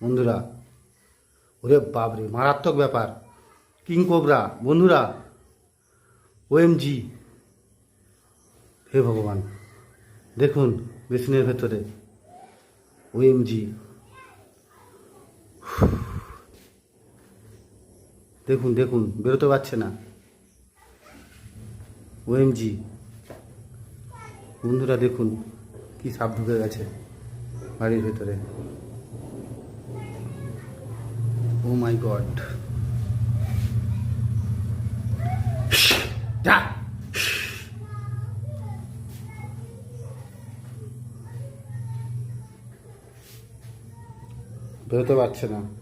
বন্ধুরা। ওরে বাপরে, মারাত্মক ব্যাপার। কিং কোবরা বন্ধুরা, ওএমজি। হে ভগবান, দেখুন বেসিনের ভেতরে ওএমজি। দেখুন দেখুন, বেরোতে পারছে না ওএমজি। বন্ধুরা দেখুন কি সাপ ঢুকে গেছে বাড়ির ভেতরে। ও মাই গড। যা, বেরোতে পারছে না।